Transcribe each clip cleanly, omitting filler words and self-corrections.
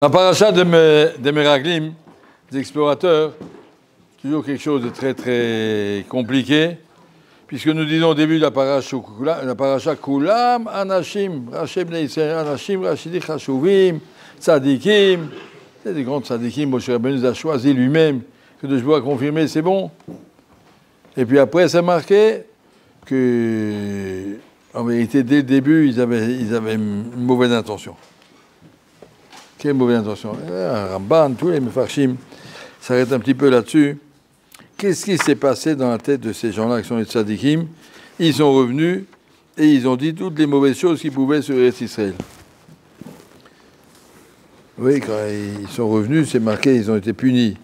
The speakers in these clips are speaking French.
La paracha des Meraglim, des explorateurs, toujours quelque chose de très très compliqué, puisque nous disons au début de la paracha Kulam Anashim, Rachem Neisser, Anashim, Rachidi Chashuvim, Tzadikim, c'est des grands Tzadikim, Moshe Rabbeinu nous a choisi lui-même, que de jouer à confirmer, c'est bon. Et puis après, c'est marqué que, en vérité, dès le début, ils avaient une mauvaise intention. Quelle mauvaise intention. Ramban, tous les Mefarshim s'arrêtent un petit peu là-dessus. Qu'est-ce qui s'est passé dans la tête de ces gens-là qui sont les tzadikim? Ils sont revenus et ils ont dit toutes les mauvaises choses qu'ils pouvaient sur Eretz Israël. Oui, quand ils sont revenus, c'est marqué, ils ont été punis.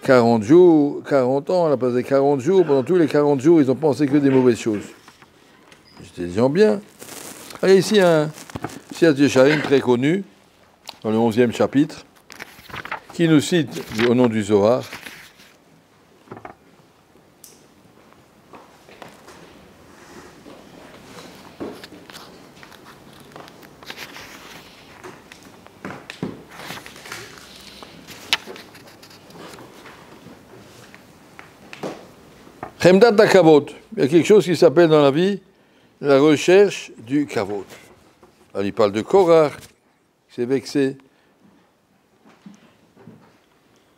40 jours, 40 ans, on a passé 40 jours. Pendant tous les 40 jours, ils ont pensé que des mauvaises choses. J'étais des gens bien. Allez, ici, un Siyat Yesharim très connu, dans le 11e chapitre, qui nous cite au nom du Zohar. Chemdat HaKavod. Il y a quelque chose qui s'appelle dans la vie la recherche du Kavod. Alors il parle de Korach, c'est vexé.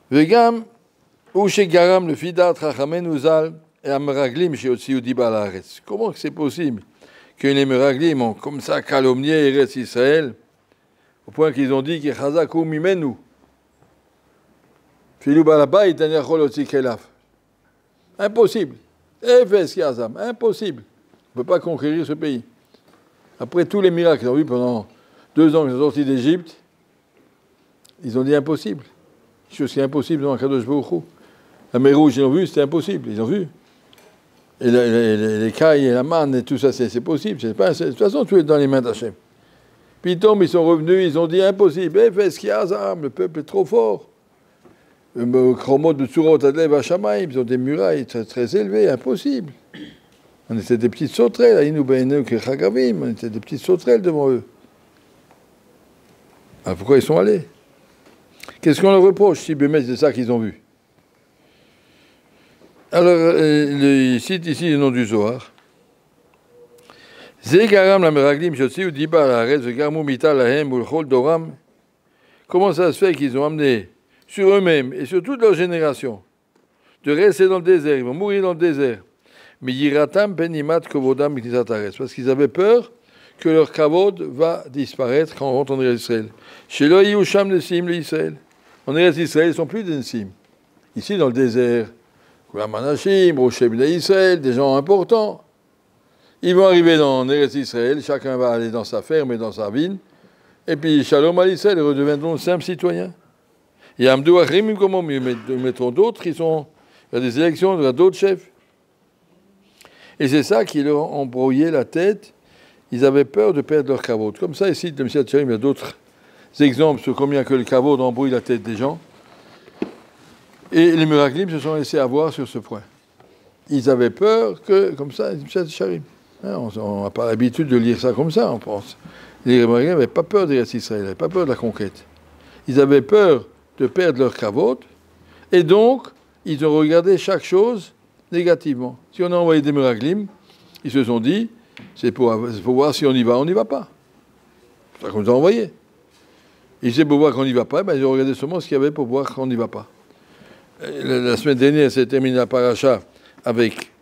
Vegam, Ushe Garam, le Fidat, Rachamen Uzal, et Ameraglim, chez Otsi Diba Laaretz. Comment c'est possible que les Meraglim ont comme ça calomnié Eretz Israël, au point qu'ils ont dit que Chazakou Mimenu, Filou Balabay, Daniel Otsi Kelaf. Impossible. Efes Yazam, impossible. On ne peut pas conquérir ce pays. Après tous les miracles qu'ils ont vus pendant 2 ans qu'ils sont sortis d'Égypte, ils ont dit impossible. Chose qui est impossible dans Kadosh Baruch Hu. La mer Rouge, ils l'ont vu, c'était impossible. Ils ont vu. Et les cailles et la manne et tout ça, c'est possible. De toute façon, tout est dans les mains d'Hachem. Puis ils sont revenus, ils ont dit impossible. Efes Yazam, le peuple est trop fort. Chromot de Tsurot Adlev Hashamaim, ils ont des murailles très, très élevées, impossible. On était des petites sauterelles, on était des petites sauterelles devant eux. Alors pourquoi ils sont allés? Qu'est-ce qu'on leur reproche si Bémet c'est ça qu'ils ont vu? Alors, il cite ici le nom du Zohar. Zegaram la meraglim shotsi ou diba la rez vegamu mita lahem ou l'chol doram. Comment ça se fait qu'ils ont amené sur eux-mêmes et sur toute leur génération de rester dans le désert, ils vont mourir dans le désert. Mais yiratam benimat kovodam knisataretz, parce qu'ils avaient peur que leur kavod va disparaître quand on rentre en Eretz Israël. Chez lo yusham nesim l'Israël. En Eretz Israël, ils ne sont plus des nesim. Ici, dans le désert, Kulam Anashim, Rocher Bnei Israël, des gens importants. Ils vont arriver dans Eretz Israël, chacun va aller dans sa ferme et dans sa ville, et puis Shalom al Israël, ils redeviendront simples citoyens. Il y a Amdou Achrim, comment ils mettront d'autres, il y a des élections, il y a d'autres chefs. Et c'est ça qui leur embrouillait la tête. Ils avaient peur de perdre leur kavod. Comme ça, ici, dans le Siyat Yesharim, il y a d'autres exemples sur combien que le kavod embrouille la tête des gens. Et les Meraglim se sont laissés avoir sur ce point. Ils avaient peur que, comme ça, le Siyat Yesharim. On n'a pas l'habitude de lire ça comme ça, on pense. Les Meraglim n'avaient pas peur d'Eretz Israël, ils n'avaient pas peur de la conquête. Ils avaient peur de perdre leur kavod, et donc, ils ont regardé chaque chose négativement. Si on a envoyé des Meraglim, ils se sont dit, c'est pour voir si on y va pas. C'est ça qu'on nous a envoyé. Et c'est pour voir qu'on n'y va pas, ils ont regardé seulement ce qu'il y avait pour voir qu'on n'y va pas. La semaine dernière, s'est terminé la paracha avec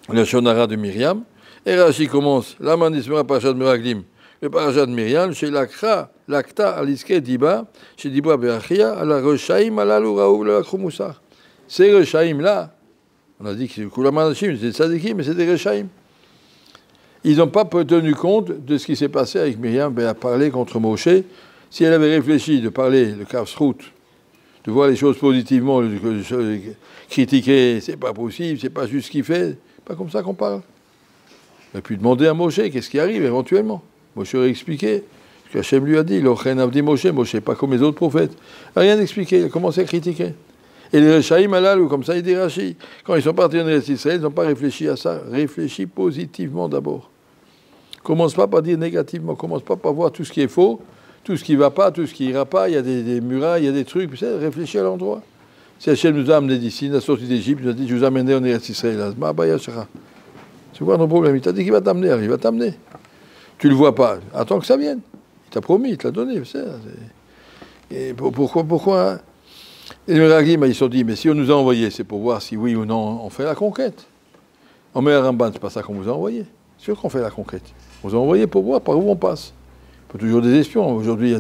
le Shonara de Myriam, et Rashi commence, la manismera paracha de Meraglim, le paracha de Myriam, chez l'Akta aliske diba, chez Dibra be'achia, à la Reshaim alalu raou la Khumussar. Ces Reshaim-là, on a dit que c'est le Kulam Anashim, c'est des Tzadikim, mais c'est des Reshaim. Ils n'ont pas tenu compte de ce qui s'est passé avec Myriam, elle a parlé contre Moshe. Si elle avait réfléchi de parler le Kafsrout, de voir les choses positivement, de critiquer, c'est pas possible, c'est pas juste ce qu'il fait, c'est pas comme ça qu'on parle. Elle a pu demander à Moshe qu'est-ce qui arrive éventuellement. Moshe aurait expliqué ce qu'Hachem lui a dit. L'Ochen Avdi Moshe, pas comme les autres prophètes. Il n'a rien expliqué, il a commencé à critiquer. Et les Rechaïm Alal, comme ça il dit Rashi, quand ils sont partis en Eretz Israël, ils n'ont pas réfléchi à ça. Réfléchis positivement d'abord. Commence pas par dire négativement, commence pas par voir tout ce qui est faux, tout ce qui ne va pas, tout ce qui n'ira pas, il y a des murailles, il y a des trucs, réfléchis à l'endroit. Si Hachem nous a amenés d'ici, il nous a sorti d'Égypte, il nous a dit, je vous amènerai en Eretz Israël. C'est quoi ton problème? Il t'a dit qu'il va t'amener, il va t'amener. Tu ne le vois pas, attends que ça vienne. Il t'a promis, il te l'a donné. Et pourquoi Et les Meraglim, ils se sont dit, mais si on nous a envoyés, c'est pour voir si oui ou non on fait la conquête. En mer Ramban, c'est pas ça qu'on vous a envoyé. C'est sûr qu'on fait la conquête. On vous a envoyé pour voir par où on passe. Il faut toujours des espions. Aujourd'hui,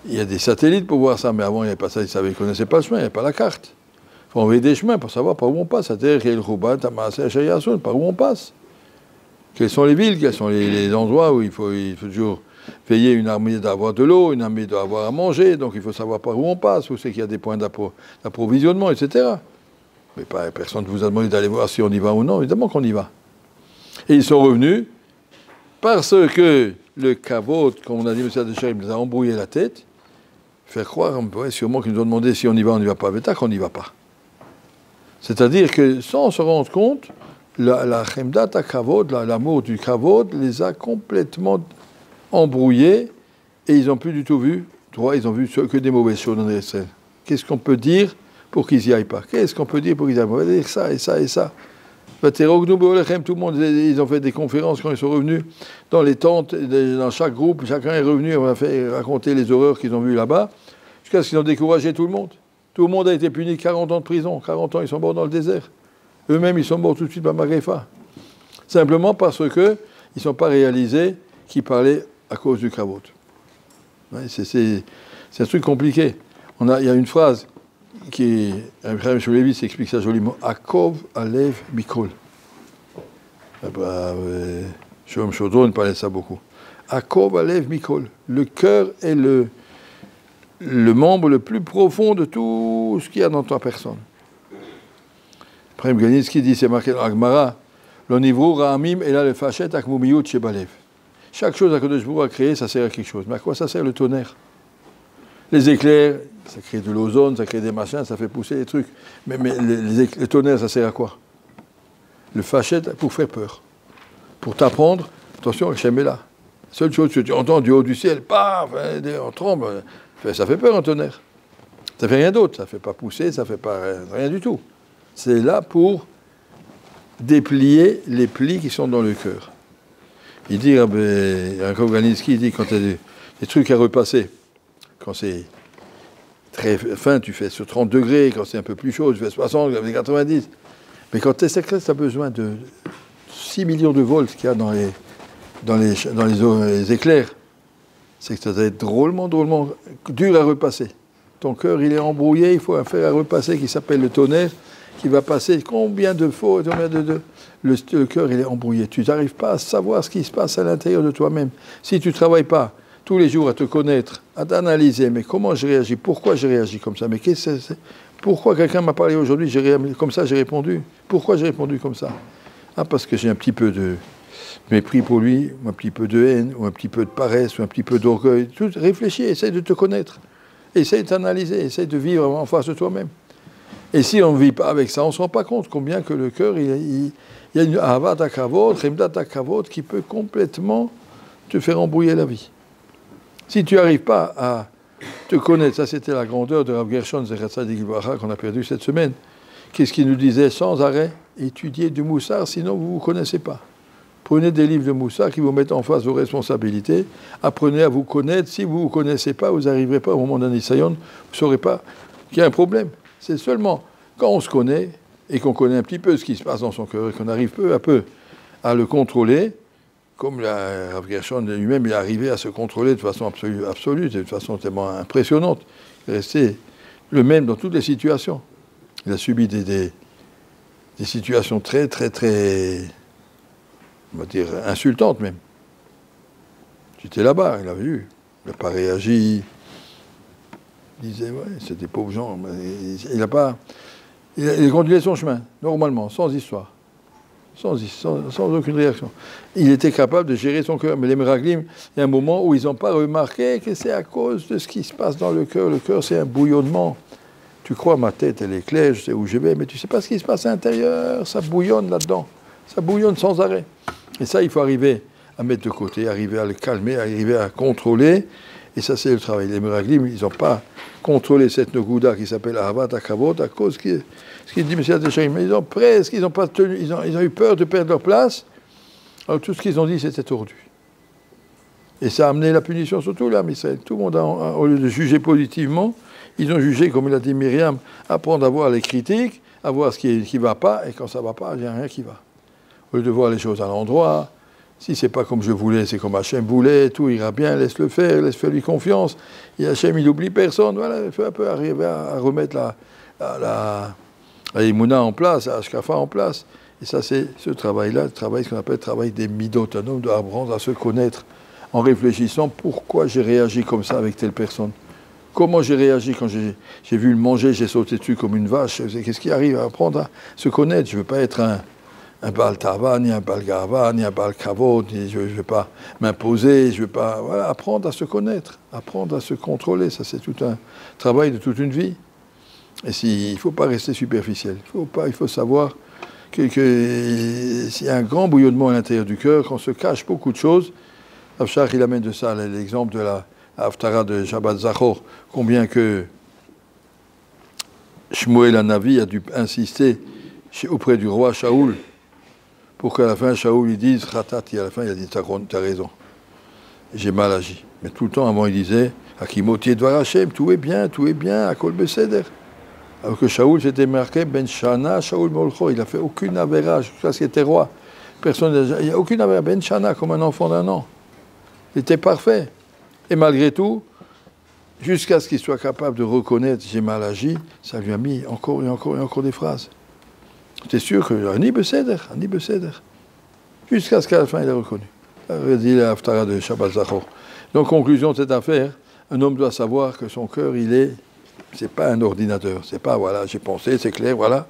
il y a des satellites pour voir ça, mais avant, il n'y avait pas ça, ils ne connaissaient pas le chemin, il n'y avait pas la carte. Il faut envoyer des chemins pour savoir par où on passe. C'est-à-dire, par où on passe. Quelles sont les villes, quels sont les endroits où il faut toujours veiller. Une armée doit avoir de l'eau, une armée doit avoir à manger, donc il faut savoir par où on passe, où c'est qu'il y a des points d'approvisionnement, etc. Mais personne ne vous a demandé d'aller voir si on y va ou non, évidemment qu'on y va. Et ils sont revenus parce que le kavod, comme on a dit, M. Adécher, il nous a embrouillé la tête, faire croire, sûrement qu'ils nous ont demandé si on y va ou on n'y va pas, mais qu'on n'y va pas. C'est-à-dire que sans se rendre compte, la chemdat à kavod, l'amour du kavod, les a complètement embrouillés et ils n'ont plus du tout vu droit, ils n'ont vu que des mauvaises choses dans les Israël. Qu'est-ce qu'on peut dire pour qu'ils n'y aillent pas? Qu'est-ce qu'on peut dire pour qu'ils n'y aillent pas? On va dire ça et ça et ça. Tout le monde, ils ont fait des conférences quand ils sont revenus dans les tentes, dans chaque groupe, chacun est revenu, on a fait raconter les horreurs qu'ils ont vues là-bas, jusqu'à ce qu'ils ont découragé tout le monde. Tout le monde a été puni de 40 ans de prison. 40 ans, ils sont morts dans le désert. Eux-mêmes, ils sont morts tout de suite par Magrefa. Simplement parce qu'ils ne sont pas réalisés qu'ils parlaient à cause du kavod. Ouais, c'est un truc compliqué. Il y a une phrase qui est... Abraham Shoulevi s'explique ça joliment. Akov alev mikol. Shalom Chodron parlait de ça beaucoup. Akov alev mikol. Le cœur est le membre le plus profond de tout ce qu'il y a dans ta personne. Prem Ganitsky dit, c'est marqué dans Agmara, l'onivro ra'amim et là le fachet akmumiyut shebalev. Chaque chose à Kadosh Baruch Hu a créé, ça sert à quelque chose. Mais à quoi ça sert le tonnerre? Les éclairs, ça crée de l'ozone, ça crée des machins, ça fait pousser les trucs. Mais le tonnerre, ça sert à quoi? Le fachet pour faire peur. Pour t'apprendre, attention, Hachem est là. La seule chose que tu entends du haut du ciel, paf, on tremble. Ça fait peur un tonnerre. Ça fait rien d'autre. Ça fait pas pousser, ça fait pas rien du tout. C'est là pour déplier les plis qui sont dans le cœur. Il dit, Yaakov Ganitsky, il dit, quand tu as des trucs à repasser, quand c'est très fin, tu fais sur 30 degrés, quand c'est un peu plus chaud, tu fais 60, 90. Mais quand tu es secret, tu as besoin de 6 millions de volts qu'il y a dans les éclairs. C'est que ça doit être drôlement dur à repasser. Ton cœur, il est embrouillé, il faut un fer à repasser qui s'appelle le tonnerre, qui va passer combien de fois, le cœur, il est embrouillé. Tu n'arrives pas à savoir ce qui se passe à l'intérieur de toi-même. Si tu ne travailles pas tous les jours à te connaître, à t'analyser, mais comment je réagis, pourquoi je réagis comme ça, mais qu'est-ce que c'est, pourquoi quelqu'un m'a parlé aujourd'hui, comme ça j'ai répondu, pourquoi j'ai répondu comme ça? Ah, parce que j'ai un petit peu de mépris pour lui, ou un petit peu de haine, ou un petit peu de paresse, ou un petit peu d'orgueil. Réfléchis, essaye de te connaître, essaye de t'analyser, essaye de vivre en face de toi-même. Et si on ne vit pas avec ça, on ne se rend pas compte combien que le cœur, il y a une ahavat hakavod, chemdat hakavod, qui peut complètement te faire embrouiller la vie. Si tu n'arrives pas à te connaître, ça c'était la grandeur de Rav Gershon Zechat Tzadik Livracha qu'on a perdu cette semaine. Qu'est-ce qu'il nous disait sans arrêt? Étudiez du Moussar, sinon vous ne vous connaissez pas. Prenez des livres de Moussar qui vous mettent en face vos responsabilités. Apprenez à vous connaître. Si vous ne vous connaissez pas, vous n'arriverez pas au moment d'un Nisayon, vous ne saurez pas qu'il y a un problème. C'est seulement quand on se connaît et qu'on connaît un petit peu ce qui se passe dans son cœur et qu'on arrive peu à peu à le contrôler, comme Rav Gershon lui-même est arrivé à se contrôler de façon absolue, de façon tellement impressionnante. Il est resté le même dans toutes les situations. Il a subi des situations très, très, très, on va dire, insultantes même. J'étais là-bas, il a vu. Il n'a pas réagi. Il disait, ouais, c'est des pauvres gens. Il a continué son chemin, normalement, sans histoire. Sans aucune réaction. Il était capable de gérer son cœur. Mais les Meraglim, il y a un moment où ils n'ont pas remarqué que c'est à cause de ce qui se passe dans le cœur. Le cœur, c'est un bouillonnement. Tu crois, ma tête, elle est claire, je sais où je vais, mais tu ne sais pas ce qui se passe à l'intérieur. Ça bouillonne là-dedans. Ça bouillonne sans arrêt. Et ça, il faut arriver à mettre de côté, arriver à le calmer, arriver à contrôler Et ça, c'est le travail. Les Meraglim, ils n'ont pas contrôlé cette Noguda qui s'appelle Ahavat Akavot à cause de ce qu'il dit M. Adéchaïm. Mais ils ont presque, ils ont eu peur de perdre leur place. Alors tout ce qu'ils ont dit, c'était tordu. Et ça a amené la punition sur tout l'âme Israël. Tout le monde, au lieu de juger positivement, ils ont jugé, comme il a dit Myriam, apprendre à voir les critiques, à voir ce qui ne va pas, et quand ça ne va pas, il n'y a rien qui va. Au lieu de voir les choses à l'endroit, si ce n'est pas comme je voulais, c'est comme Hachem voulait, tout ira bien, laisse-le faire, laisse-le lui confiance. Et Hachem, il n'oublie personne. Voilà, il faut un peu arriver à remettre la Emouna en place, la Ashkafa en place. Et ça, c'est ce travail-là, le travail qu'on appelle le travail des midot. Un homme doit apprendre à se connaître en réfléchissant pourquoi j'ai réagi comme ça avec telle personne. Comment j'ai réagi quand j'ai vu le manger, j'ai sauté dessus comme une vache. Qu'est-ce qui arrive à apprendre à se connaître? Je ne veux pas être un Baal Tava, ni un Baal Garva, ni un Baal Kavod, je ne veux pas m'imposer, je ne veux pas... Voilà, apprendre à se connaître, apprendre à se contrôler. Ça, c'est tout un travail de toute une vie. Et il ne faut pas rester superficiel. Il faut savoir s'il y a un grand bouillonnement à l'intérieur du cœur, qu'on se cache beaucoup de choses. Avshar, il amène de ça l'exemple de la Haftara de Shabbat Zachor, combien que Shmuel Hanavi a dû insister auprès du roi Shaoul pour qu'à la fin Shaoul il dise Khatati, à la fin il a dit t'as raison, j'ai mal agi. Mais tout le temps avant il disait Akimoti Dvar Hashem, tout est bien, Akol Beseder. Alors que Shaoul s'était marqué Ben Shana, Shaoul Molcho, il n'a fait aucune avéra jusqu'à ce qu'il était roi. Personne, il n'y a aucune avéra, Ben Shana comme un enfant d'1 an. Il était parfait. Et malgré tout, jusqu'à ce qu'il soit capable de reconnaître j'ai mal agi, ça lui a mis encore et encore des phrases. C'est sûr que Ani Beseder. Jusqu'à ce qu'à la fin il a reconnu. Il a dit la Haftara de Shabbat Zachor. Donc, conclusion de cette affaire, un homme doit savoir que son cœur, c'est pas un ordinateur. C'est pas, voilà, j'ai pensé, c'est clair, voilà.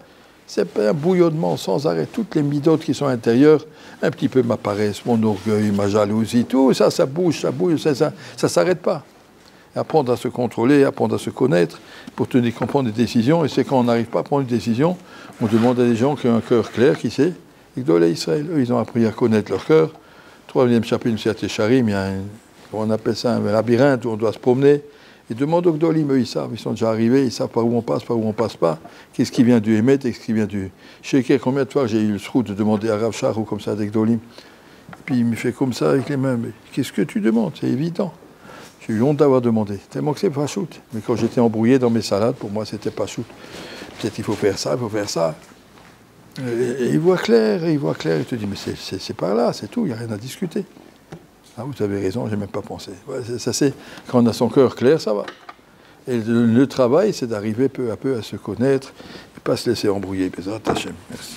C'est pas un bouillonnement sans arrêt. Toutes les midotes qui sont intérieures, un petit peu ma paresse, mon orgueil, ma jalousie, tout ça bouge, ça s'arrête pas. Apprendre à se contrôler, apprendre à se connaître pour comprendre des décisions. Et c'est quand on n'arrive pas à prendre une décision, on demande à des gens qui ont un cœur clair, qui sait, Igdol et Israël. Eux, ils ont appris à connaître leur cœur. 3e chapitre de Siyat Yesharim, il y a on appelle ça un labyrinthe où on doit se promener. Et demande aux Gdolim, eux, ils savent, ils sont déjà arrivés, ils savent par où on passe, par où on passe pas. Qu'est-ce qui vient du Hémet, qu'est-ce qui vient du Sheker. Combien de fois j'ai eu le srout de demander à Rav Shach ou comme ça des Gdolim. Et puis il me fait comme ça avec les mains. Mais qu'est-ce que tu demandes? C'est évident. J'ai eu honte d'avoir demandé. Tellement que c'est pas shoot. Mais quand j'étais embrouillé dans mes salades, pour moi, c'était pas shoot. Peut-être il faut faire ça, il faut faire ça. Et il voit clair, il te dit, mais c'est par là, c'est tout, il n'y a rien à discuter. Ah, vous avez raison, j'ai même pas pensé. Ouais, ça, c'est quand on a son cœur clair, ça va. Et le travail, c'est d'arriver peu à peu à se connaître et pas se laisser embrouiller. Bezrat Hashem. Merci.